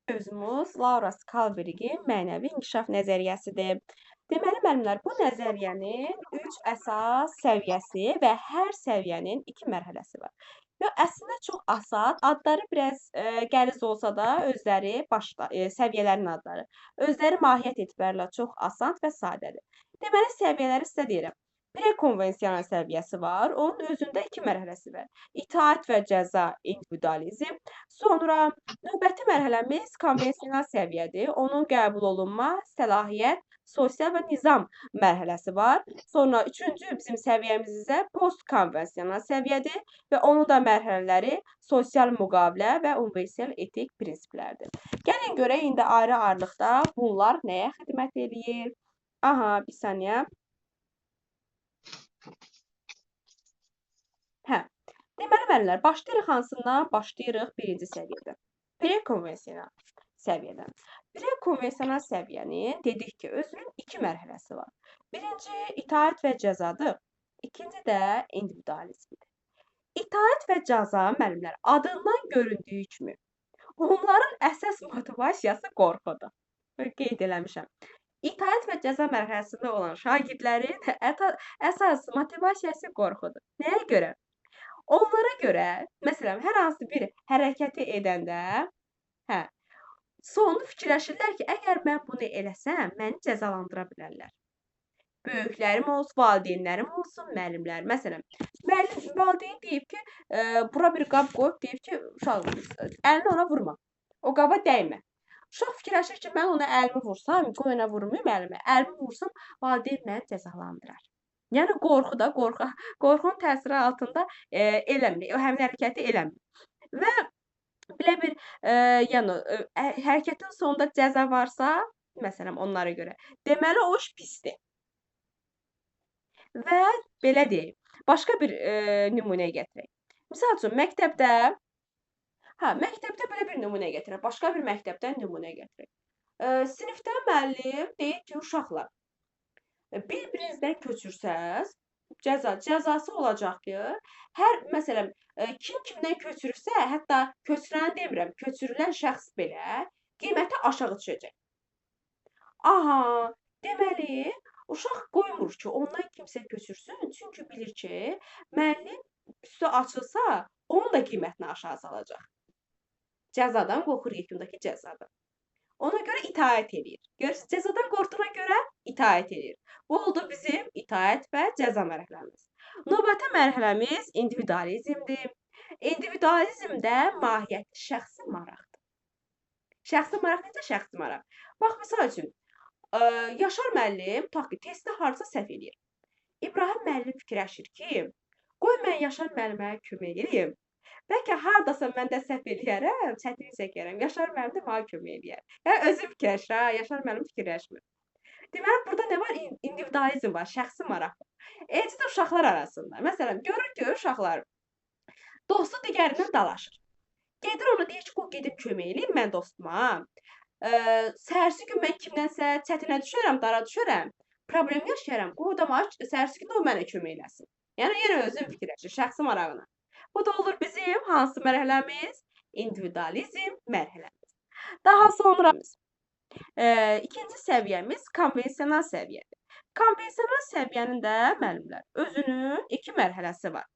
Mövzumuz Laura Skalbergin mənəvi inkişaf nəzəriyyəsidir. Deməli, müəllimlər, bu nəzəriyyənin 3 əsas səviyyəsi və hər səviyyənin 2 mərhələsi var. Və əslində çox asan, adları biraz qəliz olsa da, özləri səviyyələrin adları. Özləri mahiyyət etibarilə çox asan və sadədir. Deməli, səviyyələri sizə deyirəm. Prekonvensional səviyyəsi var, onun özündə 2 mərhələsi var. İtaət və cəza, individualizm. Sonra növbəti mərhələmiz konvensional səviyyədir. Onun qəbul olunma, səlahiyyət, sosial və nizam mərhələsi var. Sonra üçüncü bizim səviyyəmiz isə postkonvensional səviyyədir və onun da mərhələləri sosial müqavilə və universal etik prinsiplərdir. Gəlin görək indi ayrı-ayrılıqda bunlar nəyə xidmət edir? Aha, bir saniyə. Hə. Deməli, müəllimlər, başlayırıq hansından? Başlayırıq birinci səviyyədən. Prekonvensional səviyyədən. Prekonvensional səviyyənin dedik ki, özünün 2 mərhələsi var. Birinci, itaət və cəzadır. İkinci də individualizmdir. İtaət və cəza, müəllimlər, adından göründüyü kimi, onların əsas motivasiyası qorxudur. Qeyd eləmişəm. İtaət və cəza mərhələsində olan şagirdlərin əsas motivasiyası qorxudur. Nəyə görə? Onlara görə, məsələn, hər hansı bir hərəkəti edəndə, sonunu fikirləşirlər ki, əgər mən bunu eləsəm, məni cəzalandıra bilərlər. Böyüklərim olsun, valideynlərim olsun, müəllimlər. Məsələn, valideyn deyib ki, bura bir qab qoyub, deyib ki, uşaq, əlini ona vurma, o qaba dəymə. Uşaq fikirləşir ki, mən ona əlimi vursam, qoy ona vurmayım əlimə, əlimi vursam, valideyn məni cəzalandırar. Yəni, qorxu da, qorxunun təsiri altında eləmir, həmin hərəkəti eləmir. Və belə bir, yəni, hərəkətin sonunda cəza varsa, məsələn, onlara görə, deməli, o iş pisdir. Və belə deyək, başqa bir nümunə gətirək. Misal üçün, məktəbdə belə bir nümunə gətirək, başqa bir məktəbdən nümunə gətirək. Sinifdə müəllim deyir ki, uşaqlar, bir-birinizdən köçürsəz, cəzası olacaq ki, məsələn, kim kimdən köçürürsə, hətta köçürəni demirəm, köçürülən şəxs belə qiyməti aşağı düşəcək. Aha, deməli, uşaq qoymur ki, ondan kimsə köçürsün, çünki bilir ki, müəllim üstü açılsa, onun da qiymətini aşağı salacaq. Cəzadan qorxur, yekundakı cəzadan. Ona görə itaət edir. Görürsünüz, cəzadan qorxduğuna görə itaət edir. Bu oldu bizim itaət və cəza mərhələmiz. Növbəti mərhələmiz individualizmdir. İndividualizmdə mahiyyəti şəxsi maraqdır. Şəxsi maraq necə şəxsi maraq? Bax, misal üçün, Yaşar müəllim testdə harca səhv edir. İbrahim müəllim fikirləşir ki, qoy mən Yaşar müəllimə kömək edeyim. Bəlkə hardasa mən də səhv eləyərəm, çətinlik çəkərəm. Yaşar müəllim də mənə kömək eləyər. Yəni, özü fikirləşir, Yaşar müəllim fikirləşmir. Deməli, burada nə var? İndividualizm var, şəxsi maraq var. Eləcə də uşaqlar arasında. Məsələn, görür ki, uşaqlar dostu digərindən dalaşır. Gedir ona deyir ki, qoy gedib kömək eləyim mən dostuma. Səhərsi gün mən kimdənsə çətinə düşərəm, dara düşərəm, problem yaşayaram, qoy o da səhərsi gün o mənə kömək eləsin. Yəni, yenə özün fikirləşir, şəxsi marağına. Bu da olur bizim hansı mərhələmiz? İndividualizm mərhələmiz. Daha sonra ikinci səviyyəmiz konvensional səviyyədir. Konvensional səviyyənin də, müəllimlər, özünün 2 mərhələsi var.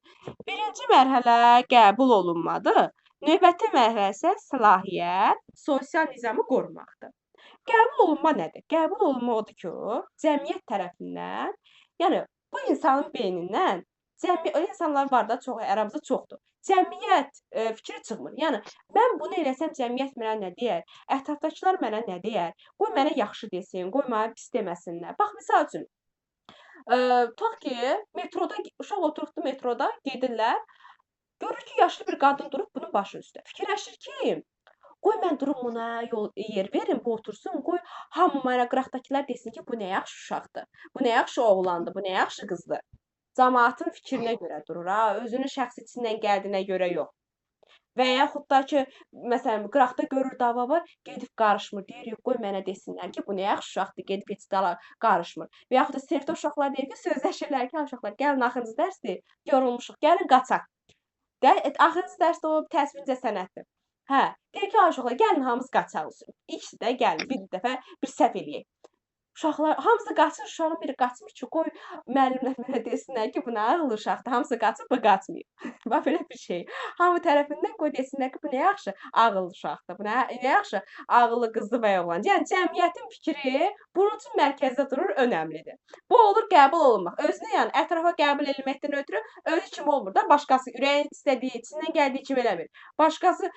Birinci mərhələ qəbul olunmadır. Növbəti mərhələ isə səlahiyyət, sosial nizamı qorumaqdır. Qəbul olunma nədir? Qəbul olunma odur ki, cəmiyyət tərəfindən, yəni bu insanın beynindən, insanlar var da, aramızda çoxdur. Cəmiyyət fikri çıxmır. Yəni, mən bunu eləsəm, cəmiyyət mənə nə deyər? Ətrafdakılar mənə nə deyər? Qoy mənə yaxşı desin, qoy mənə pis deməsinlər. Bax, misal üçün, tutaq ki, uşaq oturubdu metroda, gedirlər, görür ki, yaşlı bir qadın durub bunun başı üstə. Fikirləşir ki, qoy mən durum buna yer verim, bu otursun, qoy hamı mənə qıraqdakılar desin ki, bu nə yaxşı uşaqdır, bu nə yaxşı oğlandır, bu nə yaxşı qızdır. Cəmaatın fikrinə görə durur, özünün şəxsi içindən gəldiyinə görə yox. Və yaxud da ki, məsələn, qıraqda görür dava var, gedib qarışmır, deyir, qoy mənə desinlər ki, bu nə yaxşı uşaqdır, gedib heç dala qarışmır. Və yaxud da sinifdə uşaqlar deyir ki, sözləşirlər ki, uşaqlar, gəlin axırıncı dərsdir, yorulmuşuq, gəlin qaçaq. Axırıncı dərsdə o təsvir incə sənətdir. Hə, deyir ki, ay uşaqlar, gəlin hamımız qaçaq. İkisi də gəlin bir dəfə bir səhv eləyək. Uşaqlar hamısı qaçır, uşağın biri qaçmır ki, qoy müəllimlər mənə desinlər ki, bu nə ağıllı uşaqdır. Hamısı qaçır, bu qaçmayıb. Bax belə bir şey. Hamı tərəfindən qoy desinlər ki, bu nə yaxşı ağıllı uşaqdır. Bu nə yaxşı ağıllı qızdır və ya oğlan. Yəni cəmiyyətin fikri bunun üçün mərkəzdə durur, önəmlidir. Bu olur qəbul olunmaq. Özünə yəni ətrafa qəbul edilməkdən ötürü özü kimi olmur da, başqası ürəyin istədiyi, içindən gəldiyi kimi eləmir. Başqası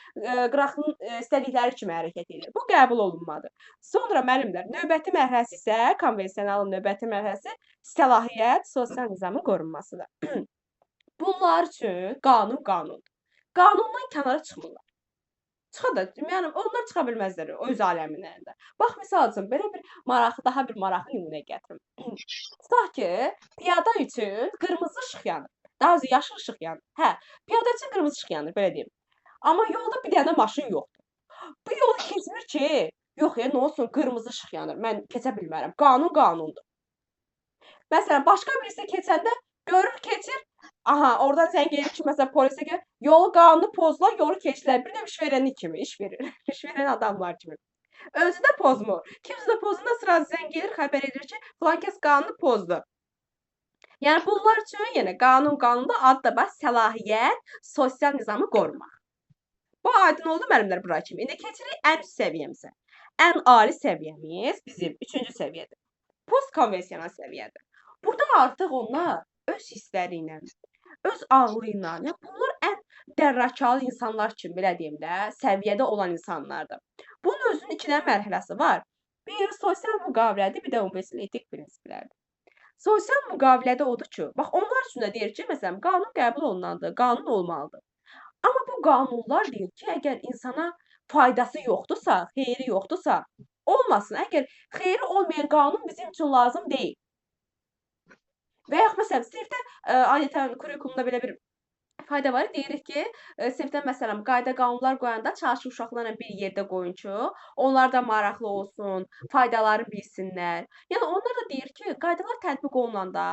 qıraqın istədikləri kimi hərəkət edir. Bu qəbul olunmadır. Sonra müəllimlər, növbəti mərhələsi isə konvensionalın növbəti mərhələsi səlahiyyət, sosial nizamın qorunmasıdır. Bunlar üçün qanun. Qanundan kənara çıxmırlar. Çıxa da, yəni onlar çıxa bilməzlər öz aləmlərində. Bax, misal üçün, belə bir maraqlı, daha bir maraqlı nümunə gətirim. Tutaq ki, piyada üçün qırmızı işıq yanır. Daha doğrusu yaşıl işıq yanır. Hə, piyada üçün qırmızı işıq yanır, belə deyim. Amma yolda bir dənə maşın yoxdur. Bu yolu keçmir ki, yox ya, nə olsun, qırmızı işıq yanır, mən keçə bilmərəm. Qanundur. Məsələn, başqa birisi keçəndə görür, keçir, aha, oradan zəng gedir ki, məsələn, polisə gəlir, yolu qanunu pozdular, yolu keçdilər. Bir də iş verəni kimi, iş verir, iş verən adamlar kimi. Özü də pozmur. Kimsə də pozunda sırası zəng gedir, xəbər edir ki, filan kəs qanunu pozdu. Yəni, bunlar üçün yenə qanunda adı da bax, səlahiyyət, sosial nizamı qorumaq. Bu aydın oldu müəllimlər bura kimi. İndi keçirik ən üst səviyyəmizə. Ən ali səviyyəmiz bizim 3-cü səviyyədir. Postkonvensional səviyyədir. Burada artıq onlar öz hissləri ilə, öz ağlı ilə, yəni bunlar ən dərrakalı insanlar kimi, belə deyim də, səviyyədə olan insanlardır. Bunun özünün 2 dənə mərhələsi var. Bir sosial müqavilədir, bir də ümumiyyətlə etik prinsiplərdir. Sosial müqavilədə odur ki, bax onlar üçün də deyir ki, məsələn, qanun qəbul olunandır, qanun olmalıdır. Amma bu qanunlar deyir ki, əgər insana faydası yoxdursa, xeyri yoxdursa, olmasın. Əgər xeyri olmayan qanun bizim üçün lazım deyil. Və yaxud məsələn, sinifdə adətən kurikulumda belə bir fayda var. Deyirik ki, sinifdə məsələn, qayda-qanunlar qoyanda çalışın uşaqlarla bir yerdə qoyun ki, onlar da maraqlı olsun, faydaları bilsinlər. Yəni onlar da deyir ki, qaydalar tətbiq olunanda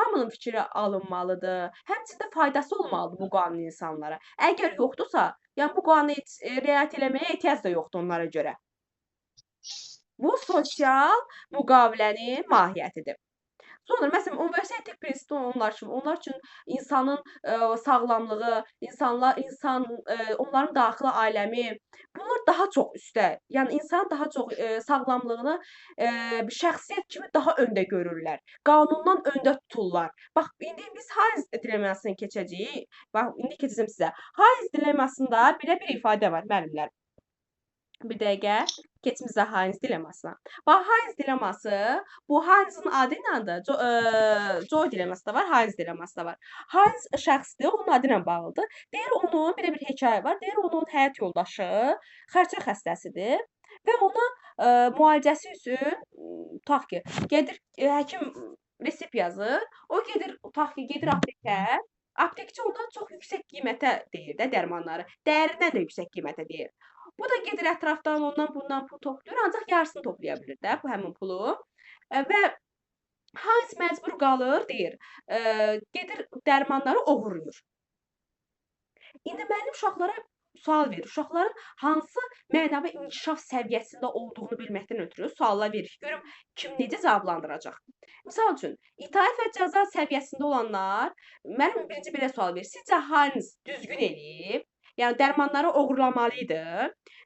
hamının fikri alınmalıdır. Həmçinin də faydası olmalıdır bu qanun insanlara. Əgər yoxdursa, yəni bu qanunu riayət eləməyə ehtiyac da yoxdur onlara görə. Bu sosial müqavilənin mahiyyətidir. Sonra məsələn, universal etik prinsiplər onlar üçün insanın sağlamlığı, onların daxili aləmi, bunlar daha çox üstə, yəni insanın daha çox sağlamlığını şəxsiyyət kimi daha öndə görürlər. Qanundan öndə tuturlar. Bax, indi biz Hayes dilemmasını keçəcəyik. Bax, indi keçəcəm sizə. Hayes dilemmasında belə bir ifadə var, müəllimlər. Bir dəqiqə, keçimizə Hayes dilemmasına. Bax, Hayes dilemması, bu Hayes'ın adı ilə Joy dilemması da var, Hayes dilemması da var. Hayes şəxsdir, onun adı ilə bağlıdır. Deyir, onun belə bir hekayə var. Deyir, onun həyat yoldaşı xərçəng xəstəsidir və ona müalicəsi üçün, tutaq ki, gedir, həkim resept yazır. O gedir, tutaq ki, gedir aptekə. Aptekçi ondan çox yüksək qiymətə deyir də dərmanları. Dəyərindən də yüksək qiymətə deyir. Bu da gedir ətrafdan ondan bundan pul toplayır, ancaq yarısını toplaya bilir də bu həmin pulu. Və Hayes məcbur qalır, deyir, gedir dərmanları oğurlayır. İndi müəllim uşaqlara sual verir. Uşaqların hansı mənəvi inkişaf səviyyəsində olduğunu bilməkdən ötürü suallar verir. Görüm kim necə cavablandıracaq. Misal üçün, itaət və cəza səviyyəsində olanlar, müəllim birinci belə sual verir. Sizcə Hayes düzgün eləyib? Yəni dərmanları oğurlamalıydı.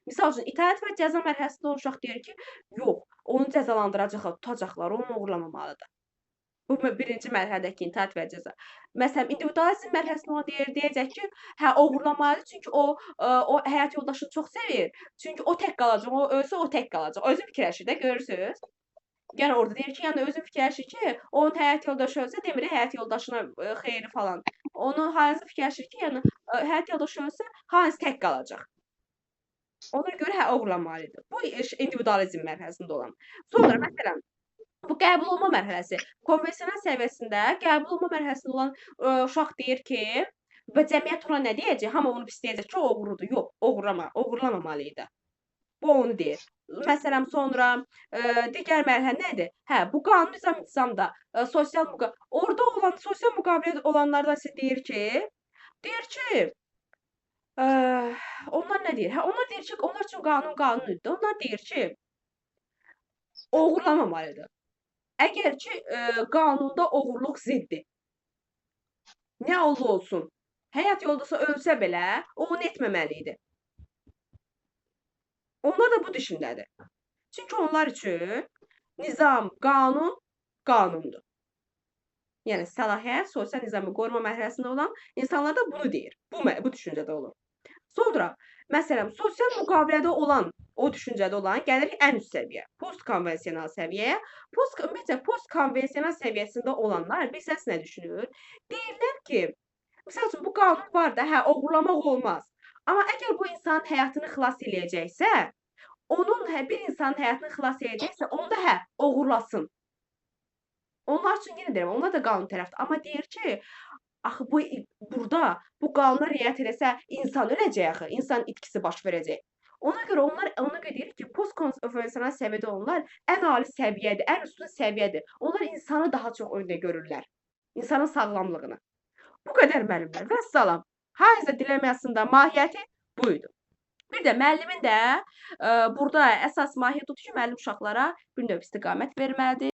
Misal üçün, itaət və cəza mərhələsində olan uşaq deyir ki, yox, onu cəzalandıracaqlar, tutacaqlar, onu oğurlamamalıdır. Bu birinci mərhələdəki itaət və cəza. Məsələn, individualizm mərhələsində olan deyəcək ki, hə, oğurlamalıdır, çünki o həyat yoldaşını çox sevir. Çünki o tək qalacaq, o ölsə o tək qalacaq. Özü fikirləşir də, görürsünüz. Yəni orada deyir ki, yəni özü fikirləşir ki, onun həyat yoldaşı ölsə, demir həyat yoldaşına xeyri falan. Onun Hayes fikirləşir ki, yəni həyat yoldaşı ölsə, Hayes tək qalacaq. Ona görə hə oğurlamalıdır. Bu individualizm mərhələsində olan. Sonra məsələn, bu qəbul olma mərhələsi. Konvensional səviyyəsində qəbul olma mərhələsində olan uşaq deyir ki, və cəmiyyət ona nə deyəcək? Hamı onu pisləyəcək ki, o oğrudur. Yox, oğurlamamalıydı. Bu onu deyir. Məsələn, sonra digər mərhələ nədir? Hə, bu qanun nizamda sosial müqavilə, orada olan sosial müqavilə olanlardan isə deyir ki, Onlar nə deyir? Hə, onlar deyir ki, onlar üçün qanundur. Onlar deyir ki, oğurlamamalıdır. Əgər ki, qanunda oğurluq ziddir, nə oldu olsun, həyat yoldaşı ölsə belə, o onu etməməli idi. Onlar da bu düşüncədir. Çünki onlar üçün nizam, qanundur. Yəni səlahiyyət sosial nizamı qoruma mərhələsində olan insanlar da bunu deyir. Bu düşüncədə olur. Sonra, məsələn, sosial müqavilədə olan, o düşüncədə olan gəlir ən üst səviyyə, postkonvensional səviyyəyə. Ümumiyyətlə, postkonvensional səviyyəsində olanlar bilirsiz nə düşünür? Deyirlər ki, misal üçün bu qanun var da, hə, oğurlamaq olmaz. Amma əgər bu insanın həyatını xilas eləyəcəksə, bir insanın həyatını xilas eləyəcəksə, onda hə, oğurlasın. Onlar üçün yenə deyirəm, onlar da qanun tərəfdir. Amma deyir ki, axı burada bu qanuna riayət eləsə insan öləcək axı, insan itkisi baş verəcək. Ona görə deyir ki, postkonvensional səviyyədə olanlar ən ali səviyyədir, ən üstün səviyyədir. Onlar insanı daha çox öndə görürlər. İnsanın sağlamlığını. Bu qədər müəllimlər. Vəssalam. Haiza dilemmasında mahiyyəti buydu. Bir də müəllimin də burada əsas mahiyyəti odur ki, müəllim uşaqlara bir növ istiqamət verməlidir.